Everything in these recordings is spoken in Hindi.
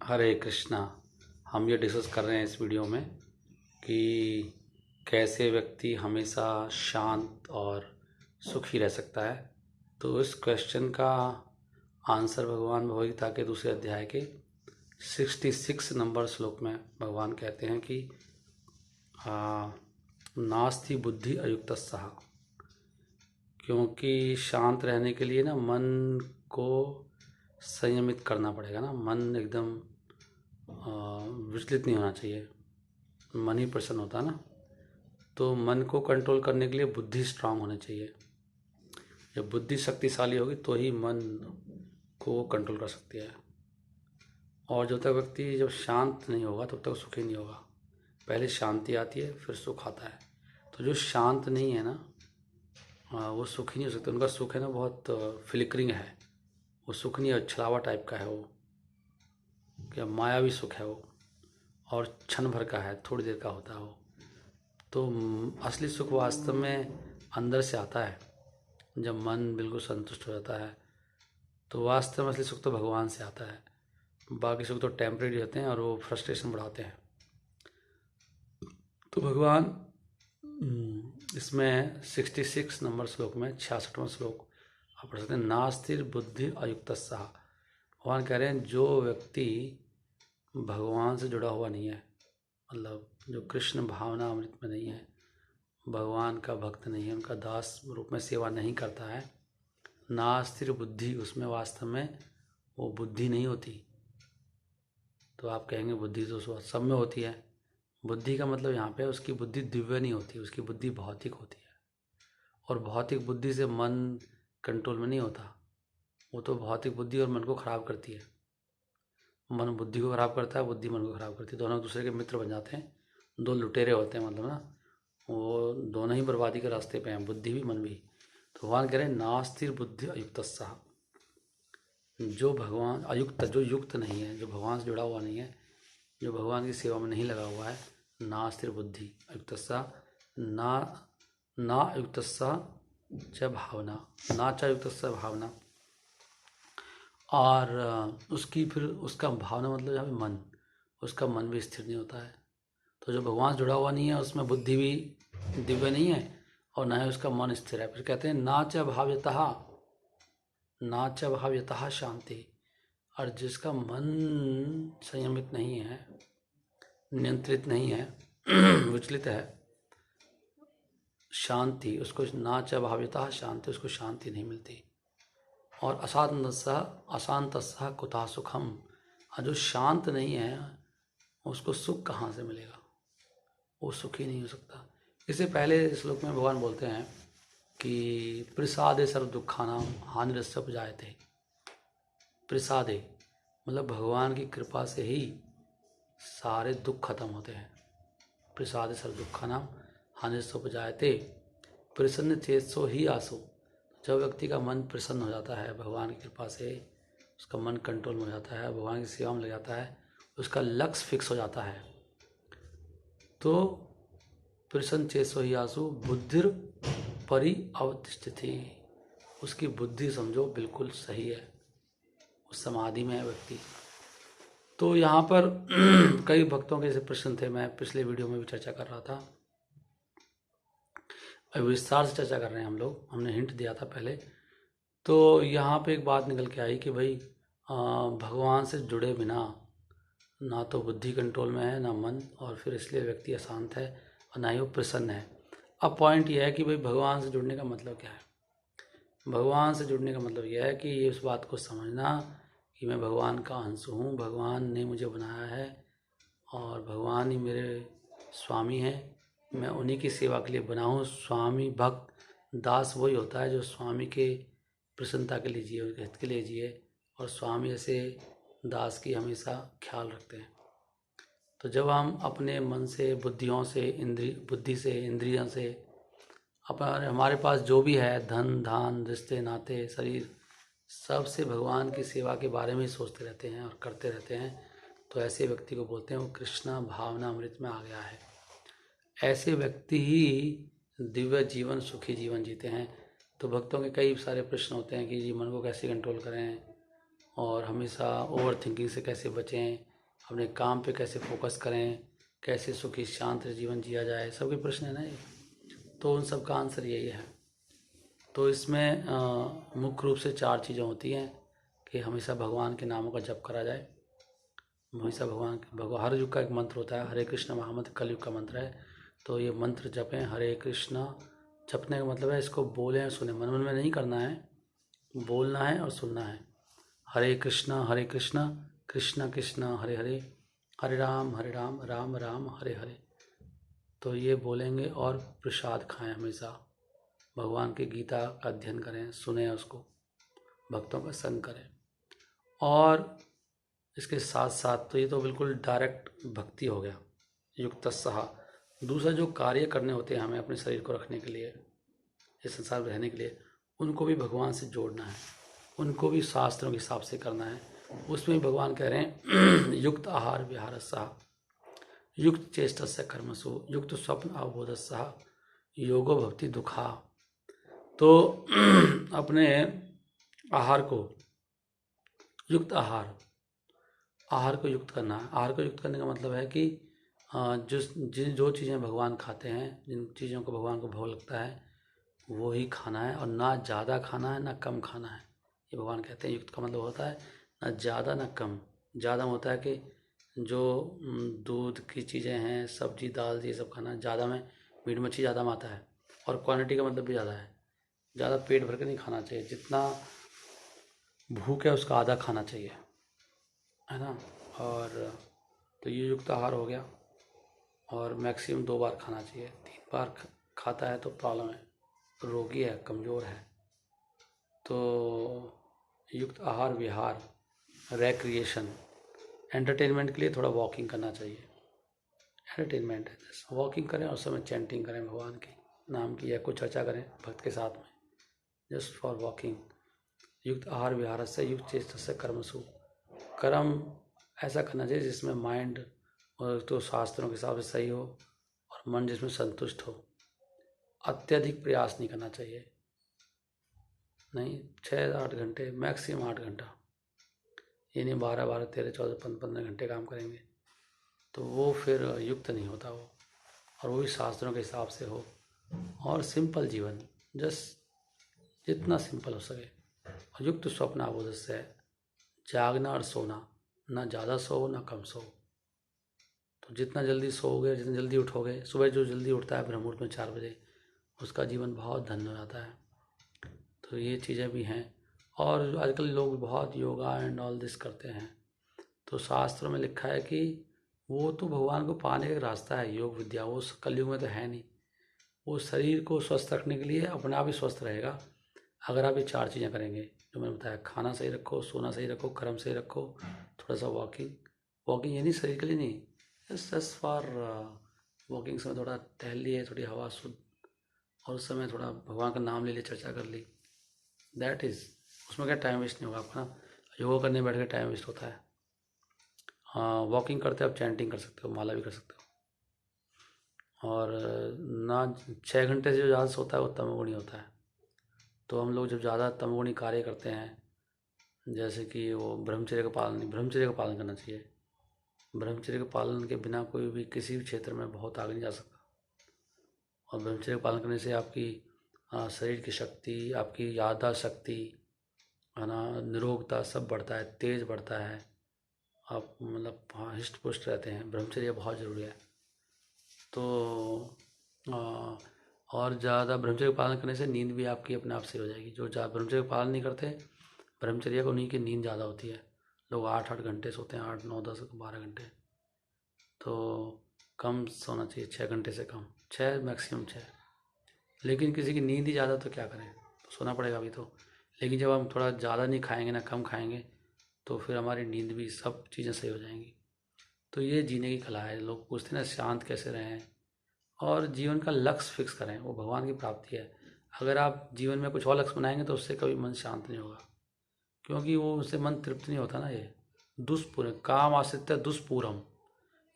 हरे कृष्णा। हम ये डिस्कस कर रहे हैं इस वीडियो में कि कैसे व्यक्ति हमेशा शांत और सुखी रह सकता है। तो इस क्वेश्चन का आंसर भगवान भगवद गीता के दूसरे अध्याय के 66 नंबर श्लोक में भगवान कहते हैं कि नास्ति बुद्धि अयुक्तस्सः। क्योंकि शांत रहने के लिए ना मन को संयमित करना पड़ेगा ना। मन एकदम विचलित नहीं होना चाहिए। मन ही प्रसन्न होता है ना। तो मन को कंट्रोल करने के लिए बुद्धि स्ट्रांग होनी चाहिए। जब बुद्धि शक्तिशाली होगी तो ही मन को कंट्रोल कर सकती है। और जब तक व्यक्ति जब शांत नहीं होगा तब तक सुखी नहीं होगा। पहले शांति आती है फिर सुख आता है। तो जो शांत नहीं है ना वो सुखी नहीं हो सकते। उनका सुख है ना बहुत फ्लिकरिंग है। वो सुख नहीं है, छलावा टाइप का है वो, क्या मायावी सुख है वो, और क्षण भर का है, थोड़ी देर का होता है वो। तो असली सुख वास्तव में अंदर से आता है। जब मन बिल्कुल संतुष्ट हो जाता है तो वास्तव में असली सुख तो भगवान से आता है। बाकी सुख तो टेम्परेरी होते हैं और वो फ्रस्ट्रेशन बढ़ाते हैं। तो भगवान इसमें 66 नंबर श्लोक में 66वां श्लोक आप पढ़ सकते हैं, नास्तिर बुद्धि अयुक्तस्सः। भगवान कह रहे हैं जो व्यक्ति भगवान से जुड़ा हुआ नहीं है, मतलब जो कृष्ण भावना अमृत में नहीं है, भगवान का भक्त नहीं है, उनका दास रूप में सेवा नहीं करता है, नास्तिर बुद्धि, उसमें वास्तव में वो बुद्धि नहीं होती। तो आप कहेंगे बुद्धि तो सब में होती है। बुद्धि का मतलब यहाँ पे उसकी बुद्धि दिव्य नहीं होती, उसकी बुद्धि भौतिक होती है। और भौतिक बुद्धि से मन कंट्रोल में नहीं होता। वो तो भौतिक बुद्धि और मन को खराब करती है। मन बुद्धि को खराब करता है, बुद्धि मन को खराब करती है। दोनों एक दूसरे के मित्र बन जाते हैं। दो लुटेरे होते हैं, मतलब ना, वो दोनों ही बर्बादी के रास्ते पे हैं, बुद्धि भी मन भी। तो भगवान कह रहे हैं नास्तिर बुद्धि अयुक्तस्सः। जो भगवान अयुक्त, जो युक्त नहीं है, जो भगवान से जुड़ा हुआ नहीं है, जो भगवान की सेवा में नहीं लगा हुआ है, नास्तिर बुद्धि अयुक्तस्सः ना ना अयुक्तस्सः च भावना, ना च अयुक्तस्सः भावना। और उसकी फिर उसका भावना मतलब जहाँ पे मन, उसका मन भी स्थिर नहीं होता है। तो जो भगवान से जुड़ा हुआ नहीं है उसमें बुद्धि भी दिव्य नहीं है और ना ही उसका मन स्थिर है। फिर कहते हैं ना च भाव्यतः, ना च भाव्यतः शांति। और जिसका मन संयमित नहीं है, नियंत्रित नहीं है, विचलित है, शांति उसको, ना च भाव्यतः शांति, उसको शांति नहीं मिलती। और अशांतस्सः कुतः सुखम। और जो शांत नहीं है उसको सुख कहाँ से मिलेगा? वो सुखी नहीं हो सकता। इससे पहले श्लोक में भगवान बोलते हैं कि प्रसादे सर्व दुखानां हानिरस्य उपजायते। प्रसादे मतलब भगवान की कृपा से ही सारे दुख खत्म होते हैं। प्रसादे सर्व दुखानां हानिरस्य उपजायते प्रसन्न चेतसो ही आसो। जब व्यक्ति का मन प्रसन्न हो जाता है भगवान की कृपा से, उसका मन कंट्रोल में हो जाता है, भगवान की सेवा में लग जाता है, उसका लक्ष्य फिक्स हो जाता है, तो प्रसन्न चेतसो ही आसु बुद्धिर परि अवतिष्ठति। उसकी बुद्धि समझो बिल्कुल सही है, उस समाधि में है व्यक्ति। तो यहाँ पर कई भक्तों के जैसे प्रश्न थे, मैं पिछले वीडियो में भी चर्चा कर रहा था, विस्तार से चर्चा कर रहे हैं हम लोग, हमने हिंट दिया था पहले। तो यहाँ पे एक बात निकल के आई कि भाई भगवान से जुड़े बिना ना तो बुद्धि कंट्रोल में है ना मन, और फिर इसलिए व्यक्ति अशांत है और ना ही वो प्रसन्न है। अब पॉइंट ये है कि भाई भगवान से जुड़ने का मतलब क्या है? भगवान से जुड़ने का मतलब यह है कि ये उस बात को समझना कि मैं भगवान का अंश हूँ, भगवान ने मुझे बनाया है और भगवान ही मेरे स्वामी हैं, मैं उन्हीं की सेवा के लिए बना हूँ। स्वामी भक्त दास वही होता है जो स्वामी के प्रसन्नता के लिए जिए, उनके हित के लिए जिए, और स्वामी ऐसे दास की हमेशा ख्याल रखते हैं। तो जब हम अपने मन से, बुद्धियों से, बुद्धि से, इंद्रियों से, अपना हमारे पास जो भी है, धन धान, रिश्ते नाते, शरीर, सब से भगवान की सेवा के बारे में ही सोचते रहते हैं और करते रहते हैं, तो ऐसे व्यक्ति को बोलते हैं वो कृष्णा भावना अमृत में आ गया है। ऐसे व्यक्ति ही दिव्य जीवन, सुखी जीवन जीते हैं। तो भक्तों के कई सारे प्रश्न होते हैं कि जी मन को कैसे कंट्रोल करें, और हमेशा ओवर थिंकिंग से कैसे बचें, अपने काम पे कैसे फोकस करें, कैसे सुखी शांत जीवन जिया जाए, सबके प्रश्न है ना ये। तो उन सब का आंसर यही है। तो इसमें मुख्य रूप से 4 चीज़ें होती हैं कि हमेशा भगवान के नामों का जप करा जाए, हमेशा भगवान हर युग का एक मंत्र होता है, हरे कृष्ण महामंत्र कलयुग का मंत्र है। तो ये मंत्र जपें, हरे कृष्ण। जपने का मतलब है इसको बोलें और सुने, मन मन में नहीं करना है, बोलना है और सुनना है। हरे कृष्ण कृष्ण कृष्ण हरे हरे, हरे राम राम राम हरे हरे। तो ये बोलेंगे और प्रसाद खाएं, हमेशा भगवान की गीता का अध्ययन करें, सुने उसको, भक्तों का संग करें। और इसके साथ साथ तो ये तो बिल्कुल डायरेक्ट भक्ति हो गया, युक्तस्सह। दूसरा जो कार्य करने होते हैं हमें अपने शरीर को रखने के लिए, इस संसार में रहने के लिए, उनको भी भगवान से जोड़ना है, उनको भी शास्त्रों के हिसाब से करना है। उसमें भगवान कह रहे हैं युक्त आहार विहारस्सह, युक्त चेष्टस्य कर्मसु, युक्त स्वप्न अवबोधस्सह योगो भवति दुखा। तो अपने आहार को युक्त आहार को युक्त करना है। आहार को युक्त करने का मतलब है कि जो चीज़ें भगवान खाते हैं, जिन चीज़ों को भगवान को भोग लगता है वो ही खाना है, और ना ज़्यादा खाना है ना कम खाना है। ये भगवान कहते हैं युक्त का मतलब होता है ना ज़्यादा ना कम। ज़्यादा में होता है कि जो दूध की चीज़ें हैं, सब्जी दाल ये सब खाना, ज़्यादा में मीट मच्छी ज़्यादा में आता है, और क्वांटिटी का मतलब भी ज़्यादा है। ज़्यादा पेट भर के नहीं खाना चाहिए, जितना भूख है उसका आधा खाना चाहिए, है ना। और तो ये युक्त आहार हो गया, और मैक्सिमम 2 बार खाना चाहिए। 3 बार खाता है तो प्रॉब्लम है, रोगी है, कमज़ोर है। तो युक्त आहार विहार, रेक्रिएशन, एंटरटेनमेंट के लिए थोड़ा वॉकिंग करना चाहिए। एंटरटेनमेंट है, जैसे वॉकिंग करें और उस समय चैंटिंग करें भगवान के नाम की, या कुछ चर्चा करें भक्त के साथ में, जस्ट फॉर वॉकिंग। युक्त आहार विहार से युक्त चेष्टस्य कर्मसु, कर्म ऐसा करना चाहिए जिसमें माइंड और तो शास्त्रों के हिसाब से सही हो, और मन जिसमें संतुष्ट हो। अत्यधिक प्रयास नहीं करना चाहिए, नहीं 6-8 घंटे, मैक्सिमम 8 घंटा, ये नहीं 12-12, 13, 14, 15 घंटे काम करेंगे तो वो फिर युक्त नहीं होता वो, और वो भी शास्त्रों के हिसाब से हो। और सिंपल जीवन, जस्ट जितना सिंपल हो सके। और युक्त स्वप्न अवबोध से, जागना और सोना, ना ज़्यादा सो ना कम सो। तो जितना जल्दी सोओगे, जितना जल्दी उठोगे, सुबह जो जल्दी उठता है ब्रह्म मुहूर्त में 4 बजे, उसका जीवन बहुत धन्य हो जाता है। तो ये चीज़ें भी हैं। और आजकल लोग बहुत योगा एंड ऑल दिस करते हैं, तो शास्त्रों में लिखा है कि वो तो भगवान को पाने का रास्ता है, योग विद्या, वो कलयुग में तो है नहीं। वो शरीर को स्वस्थ रखने के लिए अपने आप ही स्वस्थ रहेगा अगर आप ये 4 चीज़ें करेंगे जो मैंने बताया। खाना सही रखो, सोना सही रखो, कर्म सही रखो, थोड़ा सा वॉकिंग। वॉकिंग ये नहीं शरीर के लिए नहीं, जस्ट फॉर वॉकिंग समय थोड़ा टहल लिए, थोड़ी हवा शुद्ध, और उस समय थोड़ा भगवान का नाम ले लिए, चर्चा कर ली, दैट इज़। उसमें क्या टाइम वेस्ट नहीं होगा आपका ना। योगा करने बैठ के टाइम वेस्ट होता है। हाँ, वॉकिंग करते आप चैंटिंग कर सकते हो, माला भी कर सकते हो। और ना 6 घंटे से जो ज़्यादा सोता है वो तमोगुणी होता है। तो हम लोग जब ज़्यादा तमोगुणी कार्य करते हैं, जैसे कि वो ब्रह्मचर्य का पालन करना चाहिए। ब्रह्मचर्य के पालन के बिना कोई भी किसी भी क्षेत्र में बहुत आगे नहीं जा सकता। और ब्रह्मचर्य का पालन करने से आपकी शरीर की शक्ति, आपकी याददाश्त शक्ति, है ना, निरोगता सब बढ़ता है, तेज बढ़ता है। आप मतलब हाँ हिष्ट पुष्ट रहते हैं। ब्रह्मचर्य बहुत ज़रूरी है। तो और ज़्यादा ब्रह्मचर्य का पालन करने से नींद भी आपकी अपने आप से हो जाएगी। जो ज़्यादा ब्रह्मचर्य का पालन नहीं करते ब्रह्मचर्य को, उन्हीं की नींद ज़्यादा होती है। लोग 8-8 घंटे सोते हैं, 8, 9, 10, 12 घंटे। तो कम सोना चाहिए, 6 घंटे से कम, 6 मैक्सिमम 6। लेकिन किसी की नींद ही ज़्यादा तो क्या करें, तो सोना पड़ेगा अभी तो। लेकिन जब हम थोड़ा ज़्यादा नहीं खाएंगे ना कम खाएंगे, तो फिर हमारी नींद भी सब चीज़ें सही हो जाएंगी। तो ये जीने की कला है। लोग पूछते हैं ना शांत कैसे रहें, और जीवन का लक्ष्य फिक्स करें, वो भगवान की प्राप्ति है। अगर आप जीवन में कुछ और लक्ष्य बनाएंगे तो उससे कभी मन शांत नहीं होगा, क्योंकि वो उससे मन तृप्त नहीं होता ना। ये दुष्पूर काम आश्रित दुष्पूरम,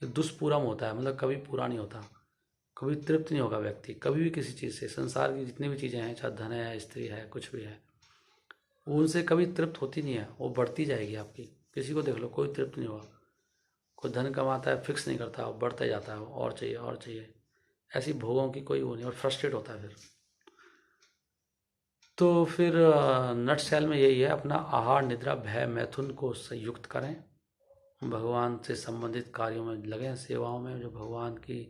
ये दुष्पूरम होता है, मतलब कभी पूरा नहीं होता, कभी तृप्त नहीं होगा व्यक्ति कभी भी किसी चीज़ से। संसार की जितनी भी चीज़ें हैं, चाहे धन है, स्त्री है, कुछ भी है, उनसे कभी तृप्त होती नहीं है, वो बढ़ती जाएगी आपकी। किसी को देख लो, कोई तृप्त नहीं हुआ। कोई धन कमाता है, फिक्स नहीं करता, वो बढ़ता जाता है, और चाहिए और चाहिए। ऐसी भोगों की कोई वो नहीं, और फ्रस्ट्रेट होता है फिर। तो फिर नट सेल में यही है, अपना आहार, निद्रा, भय, मैथुन को संयुक्त करें, भगवान से संबंधित कार्यों में लगें, सेवाओं में, जो भगवान की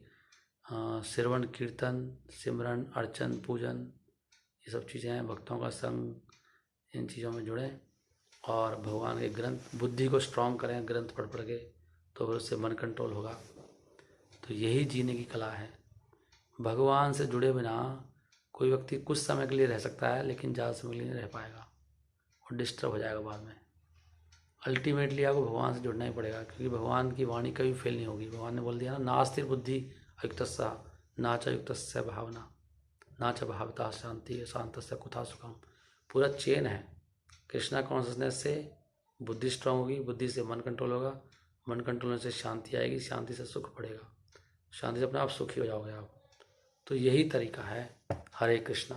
श्रवण, कीर्तन, सिमरन, अर्चन, पूजन, ये सब चीज़ें हैं, भक्तों का संग, इन चीज़ों में जुड़ें। और भगवान के ग्रंथ, बुद्धि को स्ट्रांग करें ग्रंथ पढ़ पढ़ के, तो फिर उससे मन कंट्रोल होगा। तो यही जीने की कला है। भगवान से जुड़े बिना कोई व्यक्ति कुछ समय के लिए रह सकता है, लेकिन ज़्यादा समय के लिए नहीं रह पाएगा, और डिस्टर्ब हो जाएगा बाद में। अल्टीमेटली आपको भगवान से जुड़ना ही पड़ेगा, क्योंकि भगवान की वाणी कभी फेल नहीं होगी। भगवान ने बोल दिया ना, नास्तिर बुद्धि अयुक्तस्सा ना च युक्तस्य भावना ना च भावता शांति शांतस्य कुथा सुखम। पूरा चेन है। कृष्णा कॉन्शसनेस से बुद्धि स्ट्रांग होगी, बुद्धि से मन कंट्रोल होगा, मन कंट्रोल से शांति आएगी, शांति से सुख बढ़ेगा, शांति से अपने आप सुखी हो जाओगे आप। तो यही तरीका है। हरे कृष्णा।